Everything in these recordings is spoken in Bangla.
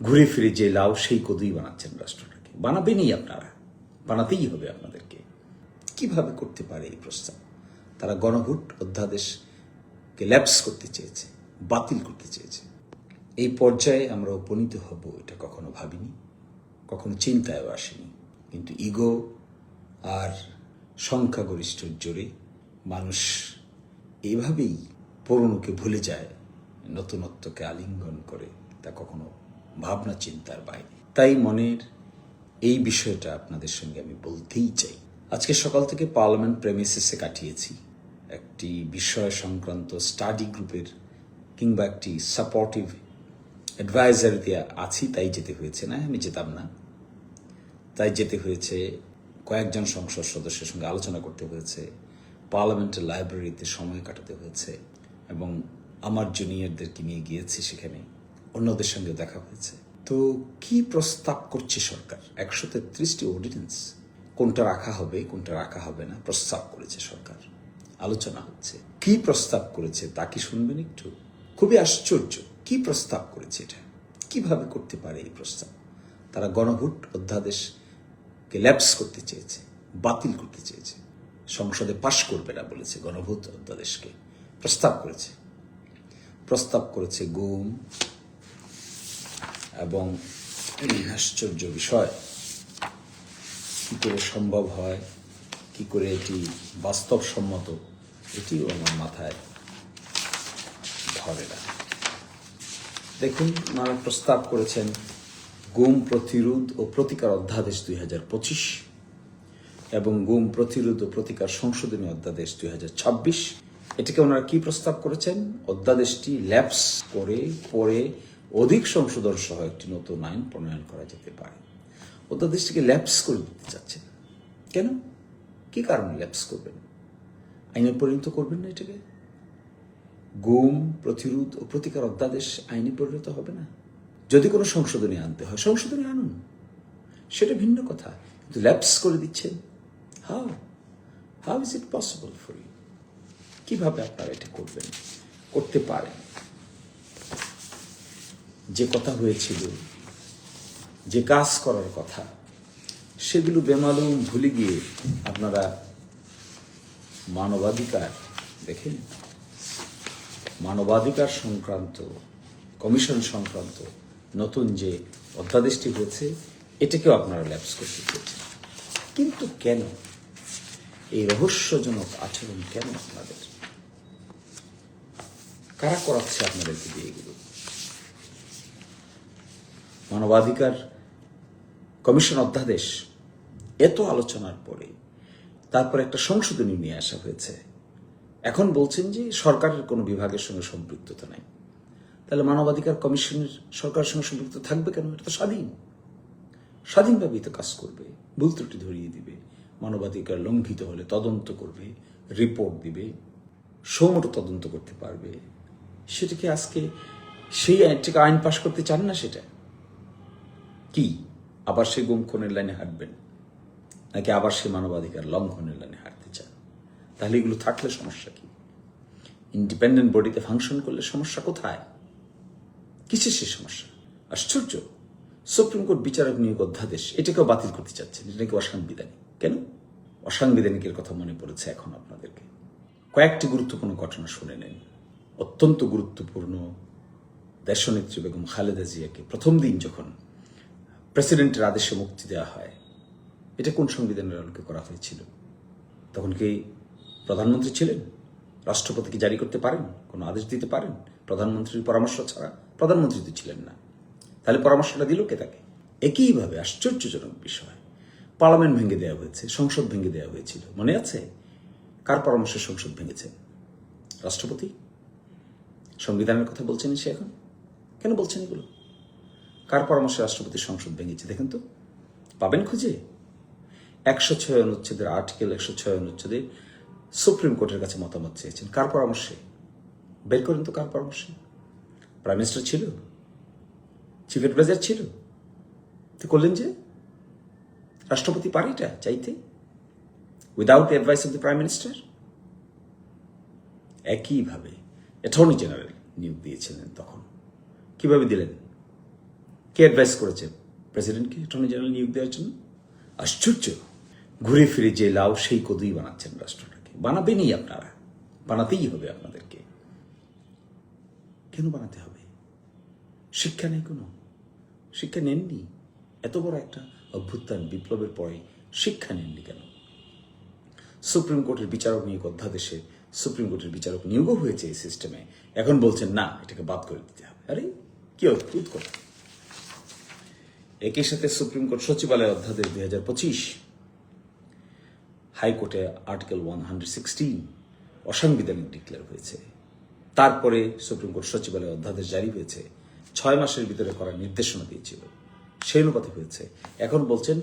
ঘুরে ফিরে যে লাউ সেই কদুই বানাচ্ছেন রাষ্ট্রটাকে। বানাবেনই আপনারা, বানাতেই হবে আপনাদেরকে। কিভাবে করতে পারে এই প্রস্তাব? তারা গণভোট অধ্যাদেশকে ল্যাপস করতে চেয়েছে, বাতিল করতে চেয়েছে। এই পর্যায়ে আমরা উপনীত হব এটা কখনো ভাবিনি, কখনো চিন্তায়ও আসেনি। কিন্তু ইগো আর সংখ্যাগরিষ্ঠর জোরে মানুষ এইভাবেই পুরনোকে ভুলে যায়, নতুনত্বকে আলিঙ্গন করে, তা কখনো ভাবনা চিন্তার বাইরে। তাই মনের এই বিষয়টা আপনাদের সঙ্গে আমি বলতেই চাই। আজকে সকাল থেকে পার্লামেন্ট প্রেমিসেসে কাটিয়েছি। একটি বিষয় সংক্রান্ত স্টাডি গ্রুপের কিংবা একটি সাপোর্টিভ অ্যাডভাইজারিতে আছি, তাই যেতে হয়েছে। না আমি যেতাম না, তাই যেতে হয়েছে। কয়েকজন সংসদ সদস্যের সঙ্গে আলোচনা করতে হয়েছে, পার্লামেন্টের লাইব্রেরিতে সময় কাটাতে হয়েছে, এবং আমার জুনিয়রদেরকে নিয়ে গিয়েছি সেখানে, অন্যদের সঙ্গে দেখা হয়েছে। তো কি প্রস্তাব করছে সরকার? 133টি অর্ডিন্যান্স, কোনটা রাখা হবে কোনটা রাখা হবে না প্রস্তাব করেছে সরকার, আলোচনা হচ্ছে। কি প্রস্তাব করেছে তা কি শুনবেন একটু? খুবই আশ্চর্য। কি প্রস্তাব করেছে এটা? কিভাবে করতে পারে এই প্রস্তাব? তারা গণভোট অধ্যাদেশকে ল্যাপস করতে চেয়েছে, বাতিল করতে চেয়েছে, সংসদে পাশ করবে না বলেছে। গণভোট অধ্যাদেশকে প্রস্তাব করেছে গুম। এবং আশ্চর্য বিষয়, কি করে সম্ভব হয়, কি করে এটি বাস্তবসম্মত, এটিও আমার মাথায় ধরে না। দেখুন, ওনারা প্রস্তাব করেছেন গুম প্রতিরোধ ও প্রতিকার অধ্যাদেশ 2025 এবং গুম প্রতিরোধ ও প্রতিকার সংশোধনী অধ্যাদেশ 2026। এটাকে ওনারা কি প্রস্তাব করেছেন? অধ্যাদেশটি ল্যাপস করে পরে অধিক সংশোধন সহ একটি নতুন আইন প্রণয়ন করা যেতে পারে। অধ্যাদেশটিকে ল্যাপস করে দিতে চাচ্ছেন কেন? কি কারণে ল্যাপস করবেন? আইনে পরিণত করবেন না এটাকে? গুম প্রতিরোধ ও প্রতিকার অধ্যাদেশ আইনে পরিণত হবে না? যদি কোনো সংশোধনী আনতে হয়, সংশোধনী আনুন, সেটা ভিন্ন কথা। কিন্তু ল্যাপস করে দিচ্ছেন। How is it possible for you? কিভাবে আপনারা এটা করবেন, করতে পারেন? যে কথা হয়েছিল, যে কাজ করার কথা, সেগুলো বেমালুম ভুলে গিয়ে আপনারা মানবাধিকার দেখেন, মানবাধিকার সংক্রান্ত কমিশন সংক্রান্ত নতুন যে অধ্যাদেশটি হয়েছে, এটাকেও আপনারা ল্যাপস করতে চেয়েছেন। কিন্তু কেন এই রহস্যজনক আচরণ? কেন আপনাদের? কারা করাচ্ছে আপনাদেরকে দিয়ে এগুলো? মানবাধিকার কমিশন অধ্যাদেশ এত আলোচনার পরে তারপর একটা সংশোধনী নিয়ে আসা হয়েছে। এখন বলছেন যে সরকারের কোনো বিভাগের সঙ্গে সম্পৃক্ততা নাই। তাহলে মানবাধিকার কমিশনের সরকারের সঙ্গে সম্পৃক্ত থাকবে কেন? এটা তো স্বাধীনভাবেই তো কাজ করবে, ভুল ত্রুটি ধরিয়ে দিবে, মানবাধিকার লঙ্ঘিত হলে তদন্ত করবে, রিপোর্ট দিবে, সমস্ত তদন্ত করতে পারবে। সেটাকে আজকে সেই আইনটাকে আইন পাশ করতে চান না? সেটা কি আবার সেই গুম খুনের লাইনে হাঁটবেন, নাকি আবার সেই মানবাধিকার লঙ্ঘনের লাইনে হাঁটতে চান? তাহলে এগুলো থাকলে সমস্যা কি? ইন্ডিপেন্ডেন্ট বডিতে ফাংশন করলে সমস্যা কোথায়? কিসের সে সমস্যা? আশ্চর্য। সুপ্রিম কোর্ট বিচারক নিয়োগ অধ্যাদেশ, এটাকেও বাতিল করতে চাচ্ছেন। এটা নাকি অসাংবিধানিক। কেন অসাংবিধানিকের কথা মনে পড়েছে এখন আপনাদেরকে? কয়েকটি গুরুত্বপূর্ণ ঘটনা শুনে নেন। অত্যন্ত গুরুত্বপূর্ণ, দেশনেত্রী বেগম খালেদা জিয়াকে প্রথম দিন যখন প্রেসিডেন্টের আদেশে মুক্তি দেওয়া হয়, এটা কোন সংবিধানের আলোকে করা হয়েছিল? তখন কি প্রধানমন্ত্রী ছিলেন? রাষ্ট্রপতি কি জারি করতে পারেন, কোনো আদেশ দিতে পারেন প্রধানমন্ত্রীর পরামর্শ ছাড়া? প্রধানমন্ত্রী তো ছিলেন না, তাহলে পরামর্শটা দিল কে তাকে? একইভাবে আশ্চর্যজনক বিষয়, পার্লামেন্ট ভেঙে দেওয়া হয়েছে, সংসদ ভেঙে দেওয়া হয়েছিল। মনে আছে কার পরামর্শে সংসদ ভেঙেছেন? রাষ্ট্রপতি। সংবিধানের কথা বলছেন সে এখন? কেন বলছেন এগুলো? কার পরামর্শে রাষ্ট্রপতি সংসদ ভেঙেছে দেখেন তো, পাবেন খুঁজে। 106 অনুচ্ছেদের আর্টিকেল 106 অনুচ্ছেদে সুপ্রিম কোর্টের কাছে মতামত চেয়েছেন। কার পরামর্শে? বের করেন তো কার পরামর্শে। প্রাইম মিনিস্টার ছিল, চিফ অ্যাডভাইজার ছিল, তো করলেন যে রাষ্ট্রপতি পারে এটা চাইতে without the advice of the prime minister. একইভাবে অ্যাটর্নি জেনারেল নিয়োগ দিয়েছিলেন তখন। কিভাবে দিলেন? কে অ্যাডভাইস করেছে প্রেসিডেন্টকে অ্যাটর্নি জেনারেল নিয়োগ দেওয়ার জন্য? আশ্চর্য, ঘুরে ফিরে যে লাউ সেই কদুই বানাচ্ছেন রাষ্ট্রটাকে। বানাবেনই আপনারা, বানাতেই হবে আপনাদেরকে। কেন বানাতে হবে? শিক্ষা নেই কোনো? শিক্ষা নেননি? এত বড় একটা অভ্যুত্থান বিপ্লবের পরে শিক্ষা নেননি কেন? সুপ্রিম কোর্টের বিচারক নিয়োগ অধ্যাদেশে সুপ্রিম কোর্টের বিচারক নিয়োগও হয়েছে এই সিস্টেমে, এখন বলছেন না এটাকে বাদ করে দিতে হবে। আরে কি অদ্ভুত কথা। একই সাথে সুপ্রিম কোর্ট সচিবালয় অধ্যাদেশ 2025, হাইকোর্টে আর্টিকেল 116 অসাংবিধানিক ডিক্লেয়ার হয়েছে। তারপরে সুপ্রিম কোর্ট সচিবালয় অধ্যাদেশ জারি হয়েছে, 6 মাসের ভিতরে করার নির্দেশনা দিয়েছিল, সেই অনুপাতে হয়েছে। এখন বলছেন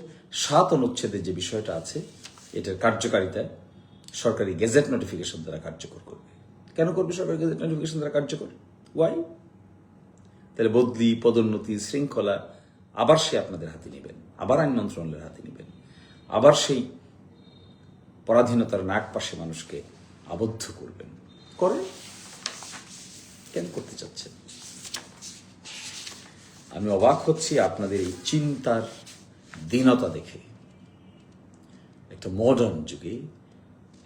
7 অনুচ্ছেদে যে বিষয়টা আছে এটার কার্যকারিতা সরকারি গেজেট নোটিফিকেশন দ্বারা কার্যকর করবে। কেন করবে সরকারি গেজেট নোটিফিকেশন দ্বারা কার্যকর? ওয়াই? তাহলে বদলি, পদোন্নতি, শৃঙ্খলা আবার সে আপনাদের হাতে নেবেন, আবার আইন মন্ত্রণালয়ের হাতে নেবেন, আবার সেই পরাধীনতার নাক পাশে মানুষকে আবদ্ধ করবেন। করে কেন করতে চাচ্ছেন? আমি অবাক হচ্ছি আপনাদের এই চিন্তার দীনতা দেখে। একটা মডার্ন যুগে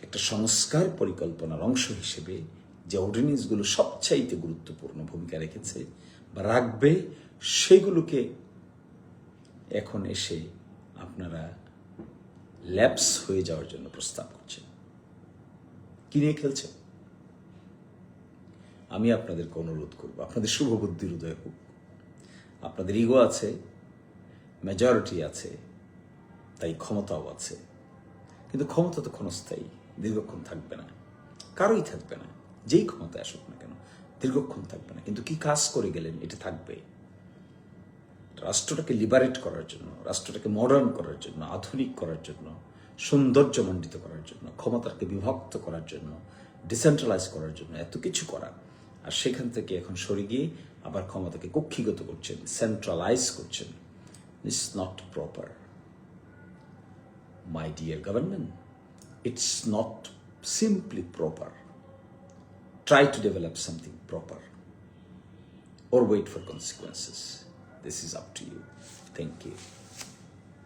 একটা সংস্কার পরিকল্পনার অংশ হিসেবে যে অর্ডিন্যান্সগুলো সবচাইতে গুরুত্বপূর্ণ ভূমিকা রেখেছে বা রাখবে, সেগুলোকে এখন এসে আপনারা ল্যাপস হয়ে যাওয়ার জন্য প্রস্তাব করছেন। কি নিয়ে খেলছেন? আমি আপনাদেরকে অনুরোধ করব, আপনাদের শুভবুদ্ধির উদয় হোক। আপনাদের ইগো আছে, মেজরিটি আছে, তাই ক্ষমতাও আছে, কিন্তু ক্ষমতা তো ক্ষণস্থায়ী, দীর্ঘক্ষণ থাকবে না, কারোই থাকবে না। যেই ক্ষমতা আসুক না কেন দীর্ঘক্ষণ থাকবে না। কিন্তু কি কাজ করে গেলেন এটা থাকবে। রাষ্ট্রটাকে লিবারেট করার জন্য, রাষ্ট্রটাকে মডার্ন করার জন্য, আধুনিক করার জন্য, সৌন্দর্যমণ্ডিত করার জন্য, ক্ষমতাকে বিভক্ত করার জন্য, ডিসেন্ট্রালাইজ করার জন্য এত কিছু করা, আর সেখান থেকে এখন সরে গিয়ে আবার ক্ষমতাকে কক্ষিগত করছেন, সেন্ট্রালাইজ করছেন। It's not proper, my dear government. It's not simply proper. Try to develop something proper or wait for consequences. This is up to you. Thank you.